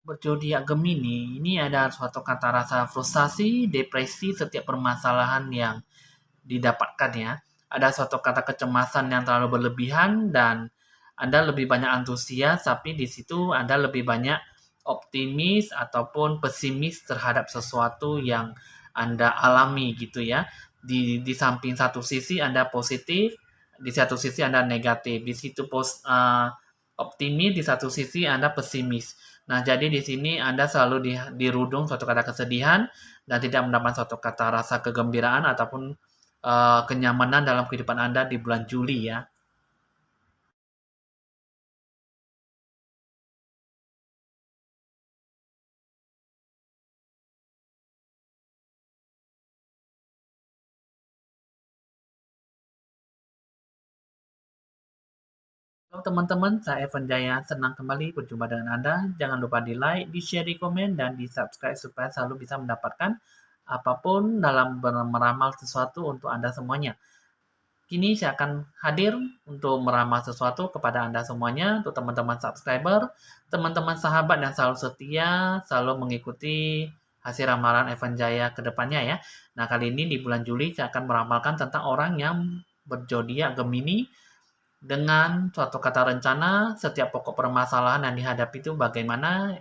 Berzodiak Gemini ini ada suatu kata rasa frustasi, depresi setiap permasalahan yang didapatkan ya. Ada suatu kata kecemasan yang terlalu berlebihan dan Anda lebih banyak antusias, tapi di situ Anda lebih banyak optimis ataupun pesimis terhadap sesuatu yang Anda alami gitu ya. Di samping satu sisi Anda positif, di satu sisi Anda negatif. Di situ optimis, di satu sisi Anda pesimis. Nah, jadi di sini Anda selalu dirudung suatu kata kesedihan dan tidak mendapat suatu kata rasa kegembiraan ataupun kenyamanan dalam kehidupan Anda di bulan Juli ya. Halo teman-teman, saya Evan Jaya. Senang kembali berjumpa dengan Anda. Jangan lupa di like, di share, di komen, dan di subscribe supaya selalu bisa mendapatkan apapun dalam meramal sesuatu untuk Anda semuanya. Kini saya akan hadir untuk meramal sesuatu kepada Anda semuanya, untuk teman-teman subscriber, teman-teman sahabat yang selalu setia, selalu mengikuti hasil ramalan Evan Jaya ke depannya ya. Nah, kali ini di bulan Juli saya akan meramalkan tentang orang yang berzodiak Gemini dengan suatu kata rencana setiap pokok permasalahan yang dihadapi itu bagaimana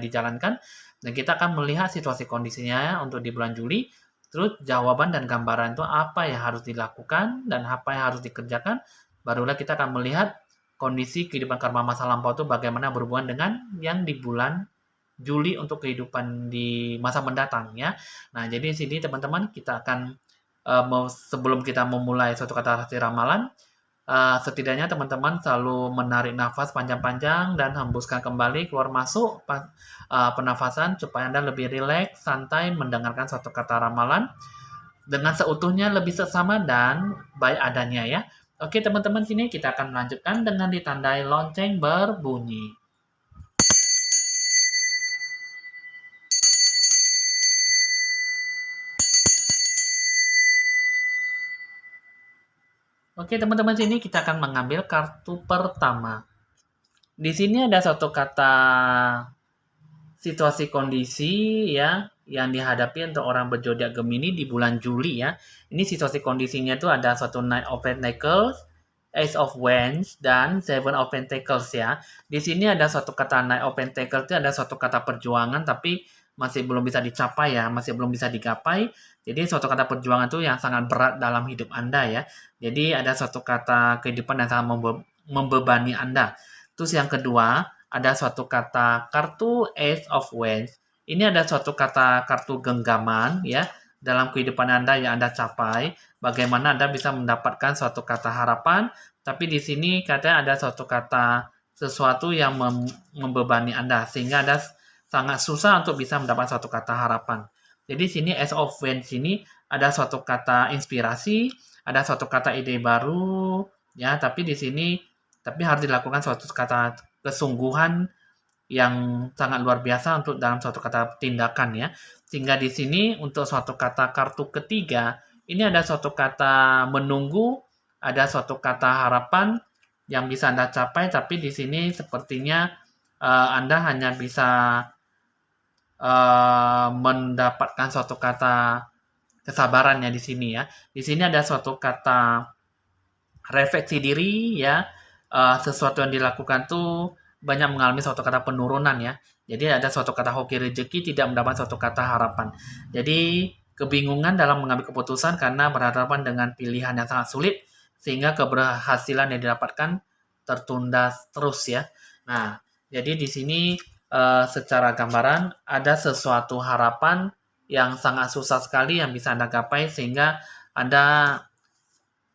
dijalankan dan kita akan melihat situasi kondisinya untuk di bulan Juli. Terus jawaban dan gambaran itu apa yang harus dilakukan dan apa yang harus dikerjakan. Barulah kita akan melihat kondisi kehidupan karma masa lampau itu bagaimana berhubungan dengan yang di bulan Juli untuk kehidupan di masa mendatang ya. Nah, jadi di sini teman-teman kita akan sebelum kita memulai suatu kata arti ramalan, setidaknya teman-teman selalu menarik nafas panjang-panjang dan hembuskan kembali keluar masuk penafasan supaya Anda lebih rileks, santai mendengarkan suatu kata ramalan dengan seutuhnya lebih seksama dan baik adanya ya. Oke teman-teman, sini kita akan melanjutkan dengan ditandai lonceng berbunyi. Oke teman-teman, sini kita akan mengambil kartu pertama. Di sini ada satu kata situasi kondisi ya yang dihadapi untuk orang berzodiak Gemini di bulan Juli ya. Ini situasi kondisinya itu ada satu Knight of Pentacles, Ace of Wands dan Seven of Pentacles ya. Di sini ada suatu kata Knight of Pentacles itu ada suatu kata perjuangan tapi masih belum bisa dicapai ya, masih belum bisa digapai. Jadi suatu kata perjuangan itu yang sangat berat dalam hidup Anda ya. Jadi ada suatu kata kehidupan yang sangat membebani Anda. Terus yang kedua, ada suatu kata kartu Ace of Wands. Ini ada suatu kata kartu genggaman ya dalam kehidupan Anda yang Anda capai. Bagaimana Anda bisa mendapatkan suatu kata harapan, tapi di sini katanya ada suatu kata sesuatu yang membebani Anda sehingga Anda sangat susah untuk bisa mendapat suatu kata harapan. Jadi sini Ace of Wands ini ada suatu kata inspirasi, ada suatu kata ide baru ya, tapi di sini tapi harus dilakukan suatu kata kesungguhan yang sangat luar biasa untuk dalam suatu kata tindakan ya. Sehingga di sini untuk suatu kata kartu ketiga, ini ada suatu kata menunggu, ada suatu kata harapan yang bisa Anda capai, tapi di sini sepertinya Anda hanya bisa mendapatkan suatu kata kesabaran ya di sini ya. Di sini ada suatu kata refleksi diri ya, sesuatu yang dilakukan tuh banyak mengalami suatu kata penurunan ya. Jadi ada suatu kata hoki rezeki tidak mendapat suatu kata harapan. Jadi kebingungan dalam mengambil keputusan karena berhadapan dengan pilihan yang sangat sulit sehingga keberhasilan yang didapatkan tertunda terus ya. Nah, jadi di sini secara gambaran ada sesuatu harapan yang sangat susah sekali yang bisa Anda gapai sehingga Anda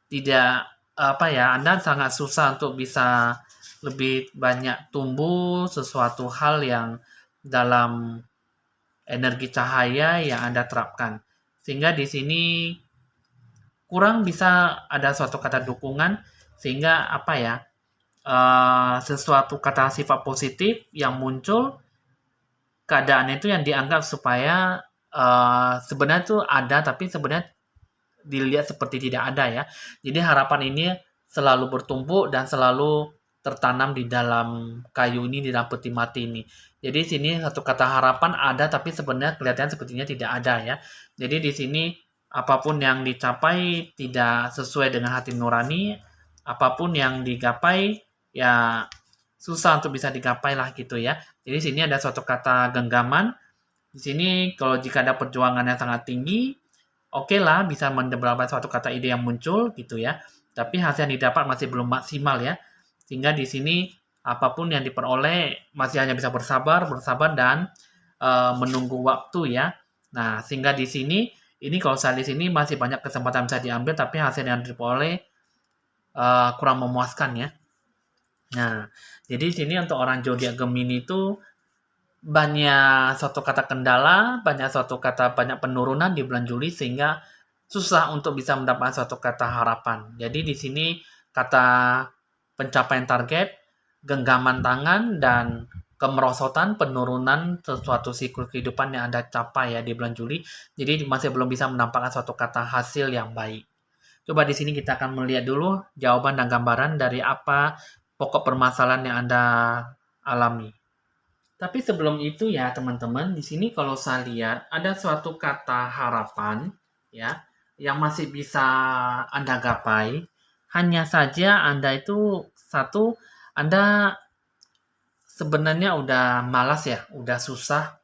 tidak apa ya, Anda sangat susah untuk bisa lebih banyak tumbuh sesuatu hal yang dalam energi cahaya yang Anda terapkan. Sehingga di sini kurang bisa ada suatu kata dukungan sehingga apa ya, sesuatu kata sifat positif yang muncul keadaan itu yang dianggap supaya sebenarnya itu ada tapi sebenarnya dilihat seperti tidak ada ya. Jadi harapan ini selalu bertumpuk dan selalu tertanam di dalam kayu ini, di dalam peti mati ini. Jadi sini satu kata harapan ada, tapi sebenarnya kelihatannya sepertinya tidak ada ya. Jadi di sini apapun yang dicapai tidak sesuai dengan hati nurani, apapun yang digapai ya susah untuk bisa digapai lah gitu ya. Jadi sini ada suatu kata genggaman. Di sini kalau jika ada perjuangan yang sangat tinggi, oke lah bisa mendapatkan suatu kata ide yang muncul gitu ya. Tapi hasil yang didapat masih belum maksimal ya. Sehingga di sini apapun yang diperoleh masih hanya bisa bersabar, bersabar dan menunggu waktu ya. Nah, sehingga di sini ini kalau saya di sini masih banyak kesempatan bisa diambil tapi hasil yang diperoleh kurang memuaskan ya. Nah, jadi di sini untuk orang zodiak Gemini itu banyak suatu kata kendala, banyak penurunan di bulan Juli sehingga susah untuk bisa mendapatkan suatu kata harapan. Jadi di sini kata pencapaian target, genggaman tangan dan kemerosotan penurunan sesuatu siklus kehidupan yang Anda capai ya di bulan Juli. Jadi masih belum bisa menampakkan suatu kata hasil yang baik. Coba di sini kita akan melihat dulu jawaban dan gambaran dari apa pokok permasalahan yang Anda alami. Tapi sebelum itu ya teman-teman, di sini kalau saya lihat ada suatu kata harapan ya yang masih bisa Anda gapai. Hanya saja Anda itu satu, Anda sebenarnya udah malas ya, udah susah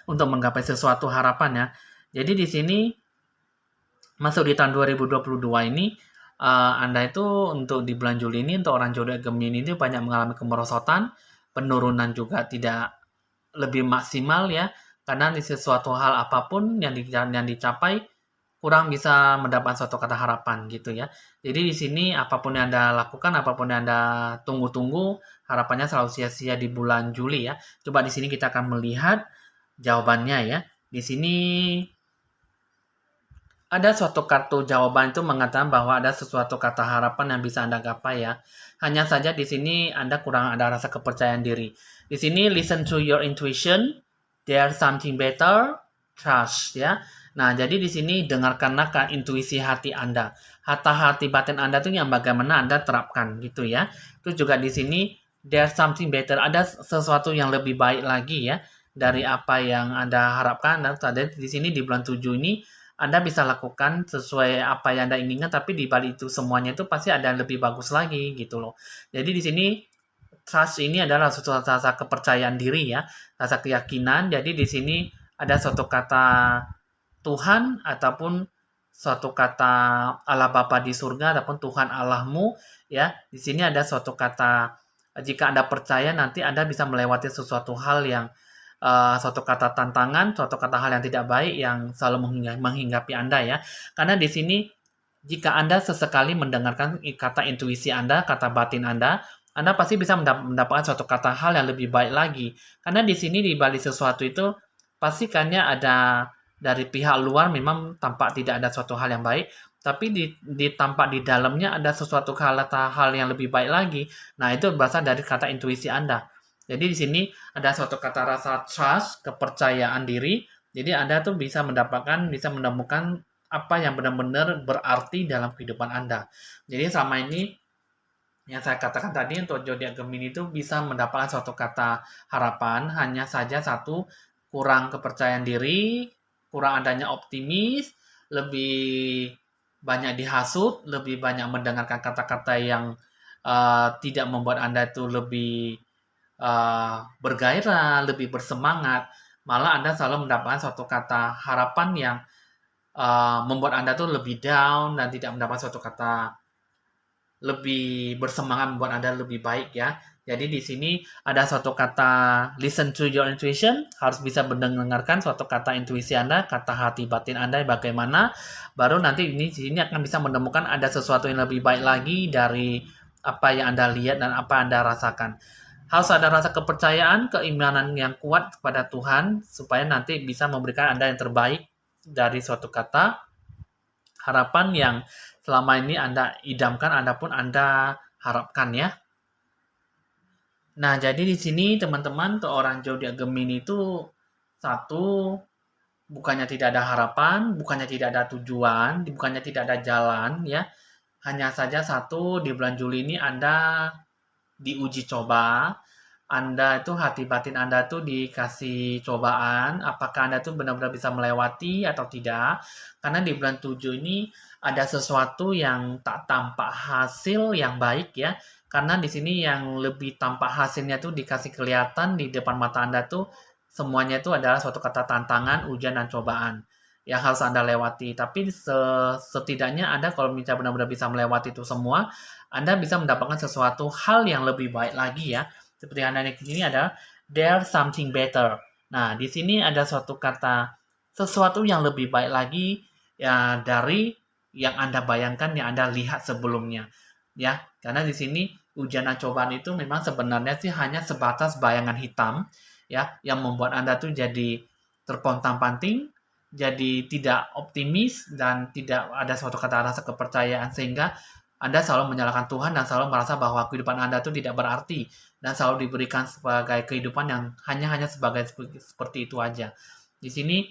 untuk menggapai sesuatu harapan ya. Jadi di sini masuk di tahun 2022 ini Anda itu untuk di bulan Juli ini untuk orang zodiak Gemini itu banyak mengalami kemerosotan, penurunan juga tidak lebih maksimal ya, karena di sesuatu hal apapun yang dicapai kurang bisa mendapat suatu kata harapan gitu ya. Jadi di sini apapun yang Anda lakukan, apapun yang Anda tunggu-tunggu, harapannya selalu sia-sia di bulan Juli ya. Coba di sini kita akan melihat jawabannya ya. Di sini ada suatu kartu jawaban itu mengatakan bahwa ada sesuatu kata harapan yang bisa Anda gapai ya. Hanya saja di sini Anda kurang ada rasa kepercayaan diri. Di sini listen to your intuition, there's something better, trust ya. Nah, jadi di sini dengarkanlah ke intuisi hati Anda. Hati batin Anda itu yang bagaimana Anda terapkan gitu ya. Itu juga di sini there's something better, ada sesuatu yang lebih baik lagi ya dari apa yang Anda harapkan. Dan ada di sini di bulan 7 ini anda bisa lakukan sesuai apa yang Anda inginkan, tapi di balik itu semuanya itu pasti ada yang lebih bagus lagi gitu loh. Jadi di sini trust ini adalah suatu rasa kepercayaan diri ya, rasa keyakinan. Jadi di sini ada suatu kata Tuhan ataupun suatu kata Allah Bapa di surga ataupun Tuhan Allahmu ya. Di sini ada suatu kata jika Anda percaya nanti Anda bisa melewati sesuatu hal yang suatu kata tantangan, suatu kata hal yang tidak baik yang selalu menghinggapi Anda ya. Karena di sini jika Anda sesekali mendengarkan kata intuisi Anda, kata batin Anda pasti bisa mendapatkan suatu kata hal yang lebih baik lagi. Karena di sini di balik sesuatu itu pastikannya ada dari pihak luar memang tampak tidak ada suatu hal yang baik, tapi tampak di dalamnya ada sesuatu hal yang lebih baik lagi. Nah, itu berasal dari kata intuisi Anda. Jadi di sini ada suatu kata rasa trust, kepercayaan diri. Jadi Anda tuh bisa menemukan apa yang benar-benar berarti dalam kehidupan Anda. Jadi selama ini yang saya katakan tadi untuk zodiak Gemini itu bisa mendapatkan suatu kata harapan, hanya saja satu kurang kepercayaan diri, kurang adanya optimis, lebih banyak dihasut, lebih banyak mendengarkan kata-kata yang tidak membuat Anda itu lebih bergairah, lebih bersemangat, malah Anda selalu mendapatkan suatu kata harapan yang membuat Anda tuh lebih down dan tidak mendapat suatu kata lebih bersemangat membuat Anda lebih baik ya. Jadi di sini ada suatu kata listen to your intuition, harus bisa mendengarkan suatu kata intuisi Anda, kata hati batin Anda bagaimana, baru nanti di sini akan bisa menemukan ada sesuatu yang lebih baik lagi dari apa yang Anda lihat dan apa Anda rasakan. Harus ada rasa kepercayaan, keimanan yang kuat kepada Tuhan supaya nanti bisa memberikan Anda yang terbaik dari suatu kata harapan yang selama ini Anda idamkan, Anda pun Anda harapkan ya. Nah, jadi di sini teman-teman untuk orang zodiak Gemini itu satu, bukannya tidak ada harapan, bukannya tidak ada tujuan, bukannya tidak ada jalan ya. Hanya saja satu di bulan Juli ini Anda diuji coba, Anda itu hati batin Anda tuh dikasih cobaan, apakah Anda tuh benar-benar bisa melewati atau tidak. Karena di bulan 7 ini ada sesuatu yang tak tampak hasil yang baik ya. Karena di sini yang lebih tampak hasilnya tuh dikasih kelihatan di depan mata Anda tuh semuanya itu adalah suatu kata tantangan, ujian, dan cobaan yang harus Anda lewati. Tapi setidaknya Anda kalau misalnya benar-benar bisa melewati itu semua, Anda bisa mendapatkan sesuatu hal yang lebih baik lagi ya. Seperti yang Anda lihat di sini ada there's something better. Nah, di sini ada suatu kata sesuatu yang lebih baik lagi ya dari yang Anda bayangkan, yang Anda lihat sebelumnya. Ya, karena di sini ujian dan cobaan itu memang sebenarnya sih hanya sebatas bayangan hitam ya yang membuat Anda tuh jadi terpontang-panting, jadi tidak optimis dan tidak ada suatu kata rasa kepercayaan sehingga Anda selalu menyalahkan Tuhan dan selalu merasa bahwa kehidupan Anda itu tidak berarti dan selalu diberikan sebagai kehidupan yang hanya sebagai seperti itu aja. Di sini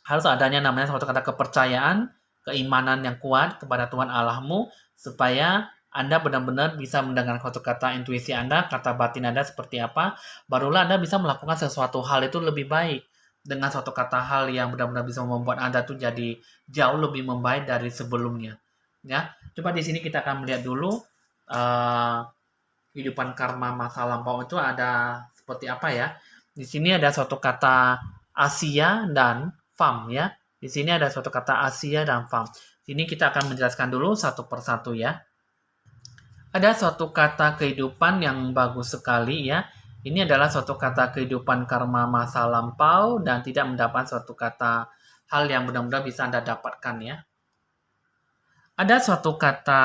harus adanya namanya suatu kata kepercayaan, keimanan yang kuat kepada Tuhan Allahmu supaya Anda benar-benar bisa mendengar suatu kata intuisi Anda, kata batin Anda seperti apa, barulah Anda bisa melakukan sesuatu hal itu lebih baik dengan suatu kata hal yang benar-benar bisa membuat Anda tuh jadi jauh lebih membaik dari sebelumnya. Ya, coba di sini kita akan melihat dulu uh, kehidupan karma masa lampau itu ada seperti apa ya. Di sini ada suatu kata Asia dan FAM ya. Di sini ada suatu kata Asia dan FAM. Sini kita akan menjelaskan dulu satu persatu ya. Ada suatu kata kehidupan yang bagus sekali ya. Ini adalah suatu kata kehidupan karma masa lampau dan tidak mendapat suatu kata hal yang benar-benar bisa Anda dapatkan ya. Ada suatu kata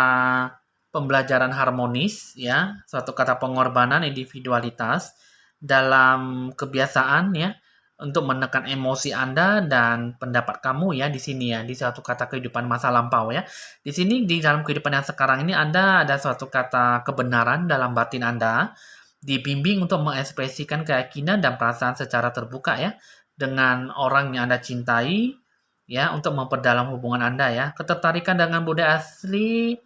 pembelajaran harmonis ya, suatu kata pengorbanan individualitas dalam kebiasaan ya untuk menekan emosi Anda dan pendapat kamu ya di sini ya, di suatu kata kehidupan masa lampau ya. Di sini di dalam kehidupan yang sekarang ini Anda ada suatu kata kebenaran dalam batin Anda, dibimbing untuk mengekspresikan keyakinan dan perasaan secara terbuka ya dengan orang yang Anda cintai ya untuk memperdalam hubungan Anda ya. Ketertarikan dengan budaya asli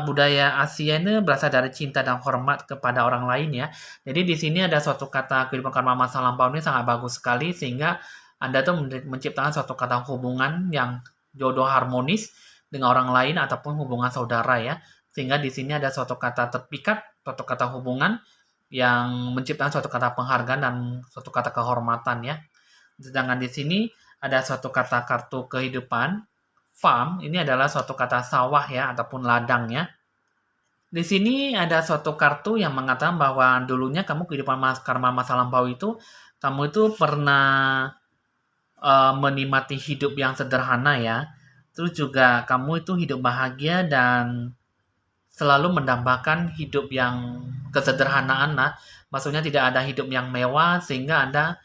budaya Asia ini berasal dari cinta dan hormat kepada orang lain ya. Jadi di sini ada suatu kata kehidupan karma masa lampau ini sangat bagus sekali sehingga Anda tuh menciptakan suatu kata hubungan yang jodoh harmonis dengan orang lain ataupun hubungan saudara ya. Sehingga di sini ada suatu kata terpikat, suatu kata hubungan yang menciptakan suatu kata penghargaan dan suatu kata kehormatan ya. Sedangkan di sini ada suatu kata kartu kehidupan farm ini adalah suatu kata sawah ya ataupun ladang ya. Di sini ada suatu kartu yang mengatakan bahwa dulunya kamu kehidupan karma masa lampau itu kamu itu pernah menikmati hidup yang sederhana ya. Terus juga kamu itu hidup bahagia dan selalu mendambakan hidup yang kesederhanaan lah. Maksudnya tidak ada hidup yang mewah sehingga Anda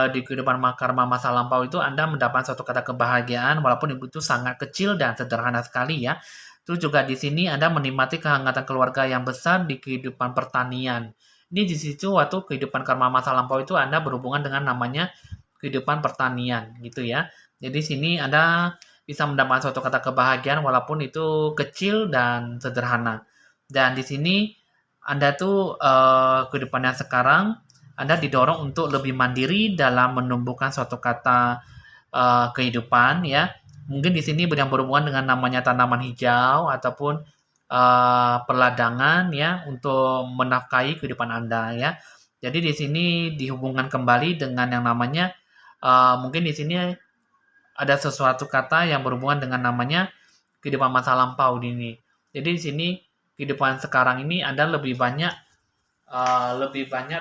di kehidupan karma masa lampau itu Anda mendapat suatu kata kebahagiaan walaupun itu sangat kecil dan sederhana sekali ya. Terus juga di sini Anda menikmati kehangatan keluarga yang besar di kehidupan pertanian. Ini di situ waktu kehidupan karma masa lampau itu Anda berhubungan dengan namanya kehidupan pertanian gitu ya. Jadi sini Anda bisa mendapatkan suatu kata kebahagiaan walaupun itu kecil dan sederhana. Dan di sini Anda tuh kehidupannya sekarang Anda didorong untuk lebih mandiri dalam menumbuhkan suatu kata kehidupan ya. Mungkin di sini yang berhubungan dengan namanya tanaman hijau ataupun perladangan ya untuk menafkahi kehidupan Anda ya. Jadi di sini dihubungkan kembali dengan yang namanya mungkin di sini ada sesuatu kata yang berhubungan dengan namanya kehidupan masa lampau ini. Jadi di sini kehidupan sekarang ini Anda lebih banyak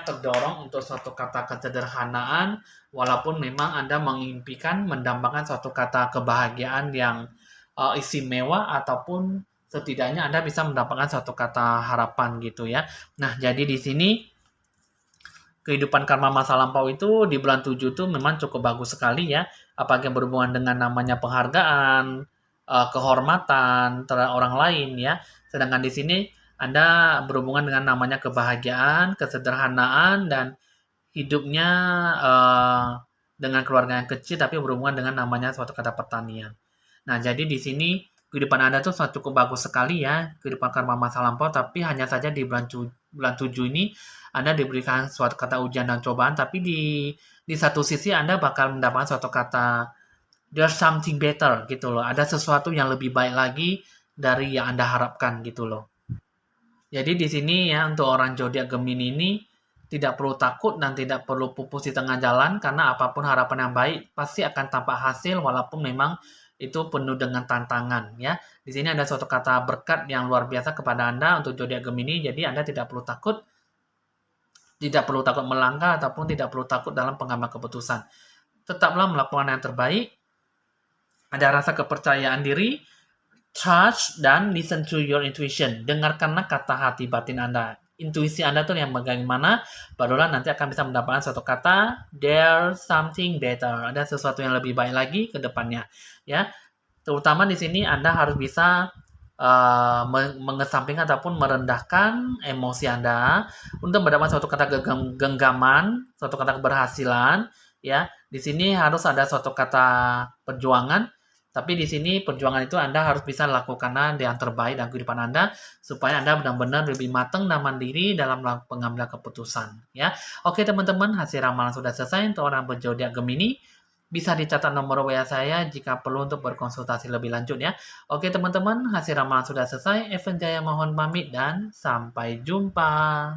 terdorong untuk suatu kata kesederhanaan walaupun memang Anda mengimpikan mendambakan suatu kata kebahagiaan yang istimewa ataupun setidaknya Anda bisa mendapatkan suatu kata harapan gitu ya. Nah, jadi di sini kehidupan karma masa lampau itu di bulan 7 itu memang cukup bagus sekali ya. Apalagi yang berhubungan dengan namanya penghargaan, kehormatan terhadap orang lain ya. Sedangkan di sini Anda berhubungan dengan namanya kebahagiaan, kesederhanaan dan hidupnya dengan keluarga yang kecil tapi berhubungan dengan namanya suatu kata pertanian. Nah, jadi di sini kehidupan Anda tuh sangat cukup bagus sekali ya, kehidupan karma masa lampau, tapi hanya saja di bulan 7 ini Anda diberikan suatu kata ujian dan cobaan, tapi di satu sisi Anda bakal mendapatkan suatu kata there's something better gitu loh. Ada sesuatu yang lebih baik lagi dari yang Anda harapkan gitu loh. Jadi di sini ya untuk orang zodiak Gemini ini tidak perlu takut dan tidak perlu pupus di tengah jalan karena apapun harapan yang baik pasti akan tampak hasil walaupun memang itu penuh dengan tantangan ya. Di sini ada suatu kata berkat yang luar biasa kepada Anda untuk zodiak Gemini. Jadi Anda tidak perlu takut melangkah ataupun tidak perlu takut dalam pengambilan keputusan. Tetaplah melakukan yang terbaik, ada rasa kepercayaan diri, trust, dan listen to your intuition. Dengarkanlah kata hati batin Anda. Intuisi Anda tuh yang bagaimana, barulah nanti akan bisa mendapatkan suatu kata, there's something better. Ada sesuatu yang lebih baik lagi ke depannya. Ya, terutama di sini Anda harus bisa mengesampingkan ataupun merendahkan emosi Anda untuk mendapatkan suatu kata genggaman, suatu kata keberhasilan. Ya, di sini harus ada suatu kata perjuangan. Tapi di sini perjuangan itu Anda harus bisa lakukan yang terbaik dalam kehidupan Anda supaya Anda benar-benar lebih matang dan mandiri dalam pengambilan keputusan. Ya, oke teman-teman, hasil ramalan sudah selesai untuk orang berzodiak Gemini. Bisa dicatat nomor WA saya jika perlu untuk berkonsultasi lebih lanjut ya. Oke teman-teman, hasil ramalan sudah selesai. Evan Jaya mohon pamit dan sampai jumpa.